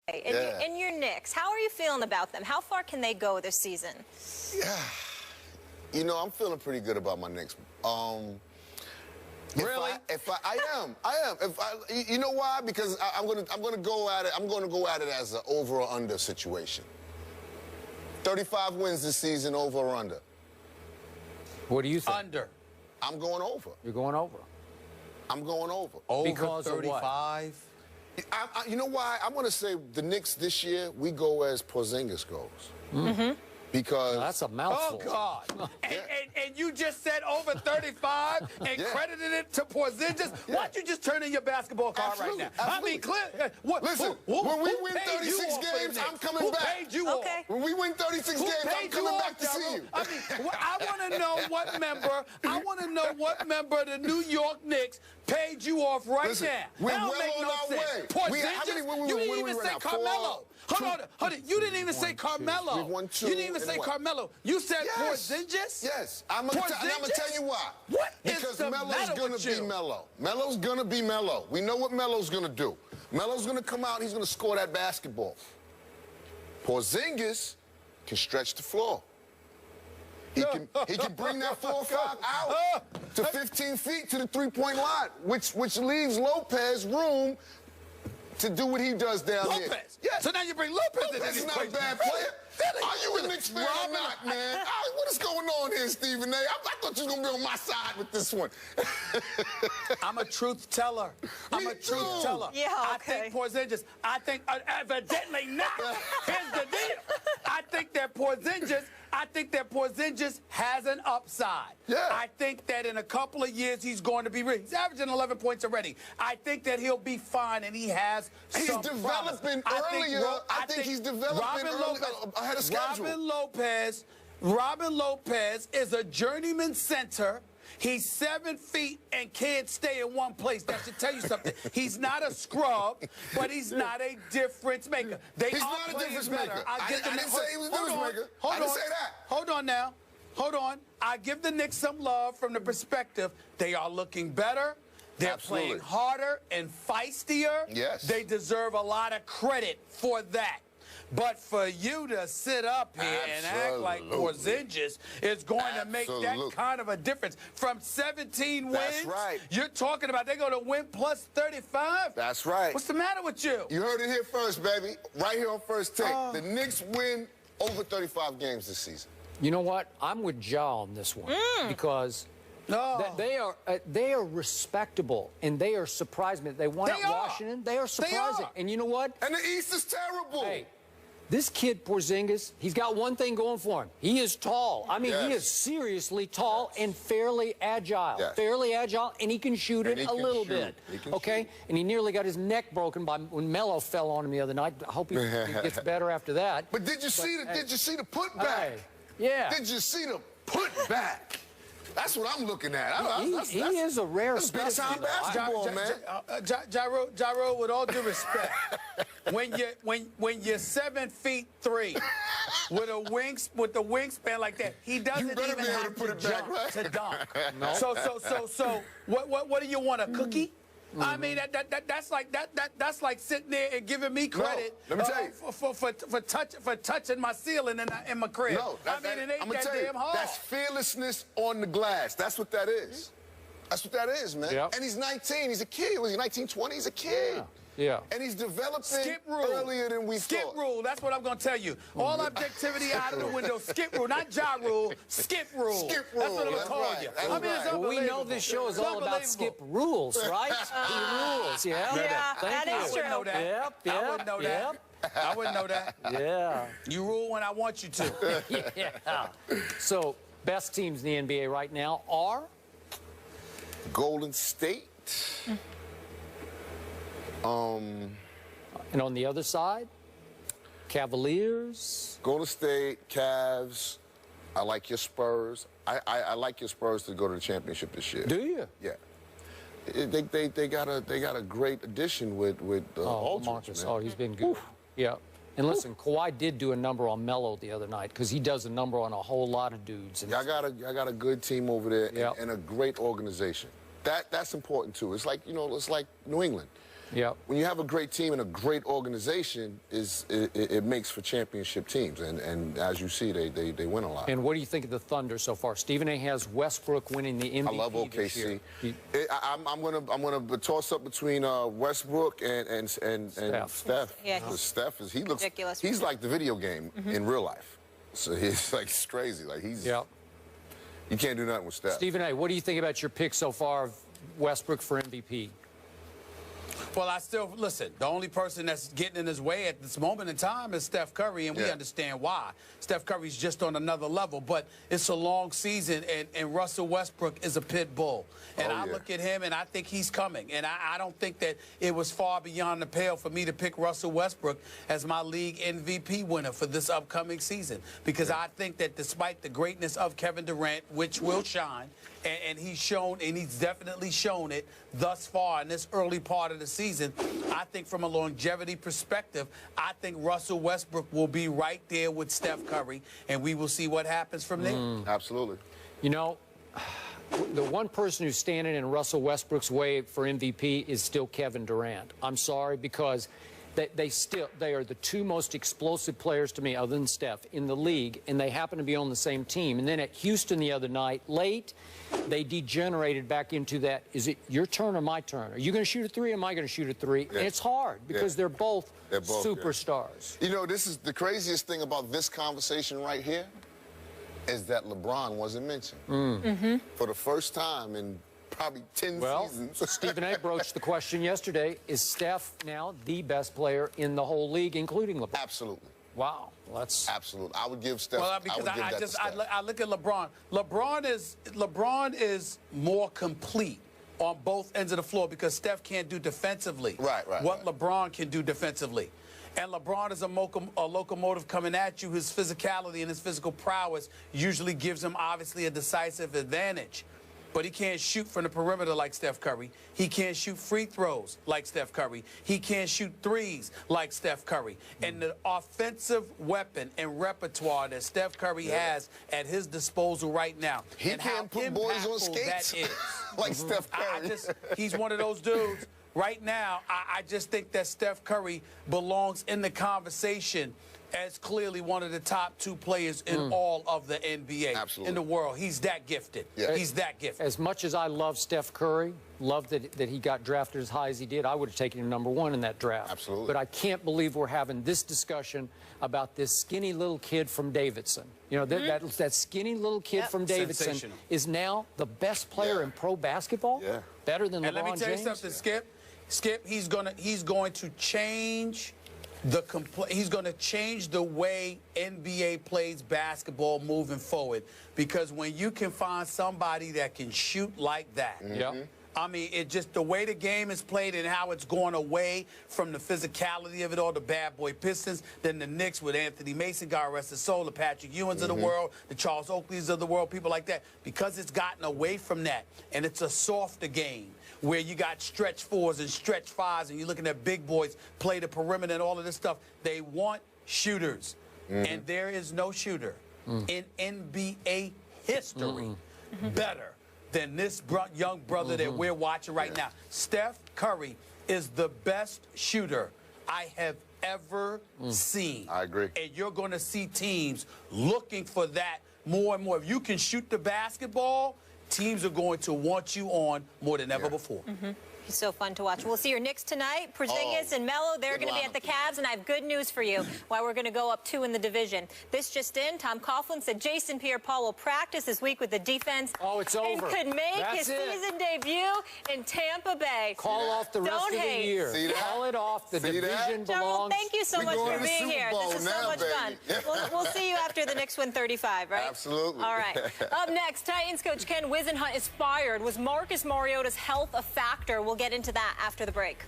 And your Knicks, how are you feeling about them? How far can they go this season? Yeah, you know, I'm feeling pretty good about my Knicks. Really? I am. You know why? Because I'm gonna go at it. I'm gonna go at it as an over or under situation. 35 wins this season, over or under. What do you think? Under. I'm going over. You're going over. I'm going over. Over Because of what? 35. You know why? I'm gonna say the Knicks this year. We go as Porzingis goes. Mm-hmm. Because Well, that's a mouthful. Oh, God. And you just said over 35 and credited it to Porzingis? Why don't you just turn in your basketball card right now? Absolutely. I mean, clear. Listen, when we win 36 games, I'm coming back. Who paid you off? When we win 36 games, I'm coming back to see you. I mean, I want to know what member. I want to know what member of the New York Knicks paid you off right Listen, now. we're That don't well make on no our sense. way. Porzingis, you didn't even say Carmelo. Hold on. You didn't even say Carmelo. We've won 2 You didn't even say Carmelo. You said Porzingis? Yes. I'm going to tell you why. What because is the Melo's matter going with to be you? Melo. Melo's going to be Melo. We know what Melo's going to do. Melo's going to come out and he's going to score that basketball. Porzingis can stretch the floor. He can bring that 4 or 5 out to 15 feet to the three-point line, which leaves Lopez room to do what he does down here. Lopez. Yes. So now you bring Lopez in. Lopez is not a bad player. Are you a Knicks fan or not, man? What is going on here, Stephen A? I thought you was going to be on my side with this one. I'm a truth teller. I'm a truth teller. Yeah, I okay. think Porzingis, evidently not. Here's the deal. I think that Porzingis has an upside. Yeah. I think that in a couple of years he's going to be ready. He's averaging 11 points already. I think that he'll be fine and he has some developing promise. earlier. I think he's developing ahead of schedule. Robin Lopez is a journeyman center. He's 7 feet and can't stay in one place. That should tell you something. He's not a scrub, but he's not a difference maker. He's not a difference maker. I didn't say he was a difference maker. I didn't say that. Hold on now. Hold on. I give the Knicks some love from the perspective they are looking better. They're playing harder and feistier. Yes. They deserve a lot of credit for that. But for you to sit up here and act like Porzingis is going to make that kind of a difference. From 17 wins, you're talking about they're going to win plus 35? That's right. What's the matter with you? You heard it here first, baby. Right here on First Take. The Knicks win over 35 games this season. You know what? I'm with Ja on this one because they are respectable and they are surprising. They won at Washington. They are surprising. And you know what? And the East is terrible. Hey, this kid Porzingis, he's got one thing going for him. He is tall. I mean, he is seriously tall and fairly agile. Fairly agile, and he can shoot it a little bit. Okay? And he nearly got his neck broken when Melo fell on him the other night. I hope he gets better after that. But did you see the putback? Yeah. Did you see the putback? That's what I'm looking at. He is a rare specimen. That's basketball, man. Gyro, with all due respect, when you're 7'3" with the wingspan like that, he doesn't even have to jump to dunk. No. So what do you want, a cookie? I mean that's like sitting there and giving me credit for touching my ceiling in my crib. No, I mean it ain't that damn hard. That's fearlessness on the glass. That's what that is. That's what that is, man. Yep. And he's 19. He's a kid. Was he 19, 20? He's a kid. Yeah. And he's developing earlier than we thought. Skip rule. That's what I'm going to tell you. All objectivity out of the window. Skip rule. Not Ja rule. Skip rule. Skip rule. That's what I'm calling you. I mean, it's unbelievable. We know this show is all about Skip rules, right? He rules, Yeah, that is true. I wouldn't know that. I wouldn't know that. I wouldn't know that. Yeah. You rule when I want you to. Yeah. So, best teams in the NBA right now are? Golden State. And on the other side, Cavaliers. Golden State, Cavs. I like your Spurs. I like your Spurs to go to the championship this year. Do you? Yeah. They got a great addition with Marcus. Oh, he's been good. Yeah. And listen, Kawhi did do a number on Melo the other night because he does a number on a whole lot of dudes. And I got a good team over there and a great organization. That's important too. It's like, you know, it's like New England. When you have a great team and a great organization, it makes for championship teams. And as you see, they win a lot. And what do you think of the Thunder so far? Stephen A. has Westbrook winning the MVP. I love OKC. I'm gonna toss up between Westbrook and Steph. Yeah, Steph he looks ridiculous. He's like the video game in real life. So he's like crazy. Like he's you can't do nothing with Steph. Stephen A., what do you think about your pick so far of Westbrook for MVP? Well, I still, listen, the only person that's getting in his way at this moment in time is Steph Curry, and we understand why. Steph Curry's just on another level, but it's a long season, and Russell Westbrook is a pit bull. And I look at him, and I think he's coming. And I don't think that it was far beyond the pale for me to pick Russell Westbrook as my league MVP winner for this upcoming season, because I think that despite the greatness of Kevin Durant, which will shine, and he's shown, and he's definitely shown it thus far in this early part of the season, I think from a longevity perspective, I think Russell Westbrook will be right there with Steph Curry, and we will see what happens from there. Absolutely. You know, the one person who's standing in Russell Westbrook's way for MVP is still Kevin Durant. I'm sorry, because they are the two most explosive players to me, other than Steph, in the league, and they happen to be on the same team. And then at Houston the other night, late, they degenerated back into that, is it your turn or my turn? Are you going to shoot a three or am I going to shoot a three? And it's hard because they're both superstars. You know, this is the craziest thing about this conversation right here is that LeBron wasn't mentioned. For the first time in probably 10 seasons. Stephen A. broached the question yesterday, is Steph now the best player in the whole league, including LeBron? Absolutely. Wow. Well, that's... Absolutely. I would give Steph... Well, because I look at LeBron. LeBron is more complete on both ends of the floor because Steph can't do defensively what LeBron can do defensively. And LeBron is a locomotive coming at you. His physicality and his physical prowess usually gives him, obviously, a decisive advantage. But he can't shoot from the perimeter like Steph Curry. He can't shoot free throws like Steph Curry. He can't shoot threes like Steph Curry. And the offensive weapon and repertoire that Steph Curry has at his disposal right now. He can't put boys on skates like Steph Curry. He's one of those dudes. Right now, I just think that Steph Curry belongs in the conversation as clearly one of the top two players in all of the NBA, in the world. He's that gifted. He's that gifted. As much as I love Steph Curry, love that he got drafted as high as he did, I would have taken him #1 in that draft. Absolutely. But I can't believe we're having this discussion about this skinny little kid from Davidson. You know, that skinny little kid from Davidson is now the best player in pro basketball? Better than LeBron James? And let me tell you something, Skip, he's going to change he's going to change the way NBA plays basketball moving forward, because when you can find somebody that can shoot like that, I mean, it just the way the game is played and how it's going away from the physicality of it all, the bad boy Pistons, then the Knicks with Anthony Mason, God rest his soul, the Patrick Ewings of the world, the Charles Oakleys of the world, people like that, because it's gotten away from that, and it's a softer game where you got stretch fours and stretch fives, and you're looking at big boys play the perimeter and all of this stuff. They want shooters, and there is no shooter in NBA history better than this young brother that we're watching right now. Steph Curry is the best shooter I have ever seen. I agree. And you're going to see teams looking for that more and more. If you can shoot the basketball, teams are going to want you on more than ever before. He's so fun to watch. We'll see your Knicks tonight. Porzingis and Melo, they're going to be at the Cavs, and I have good news for you why we're going to go up 2 in the division. This just in, Tom Coughlin said Jason Pierre-Paul will practice this week with the defense. Oh, it's over. And could make his season debut in Tampa Bay. Call off the rest of the year. See that? Call it off. The division belongs. Thank you so much for being here. This is so much fun. We'll see you after the Knicks win 35, right? Absolutely. All right. Up next, Titans coach Ken Whisenhunt is fired. Was Marcus Mariota's health a factor? We'll get into that after the break.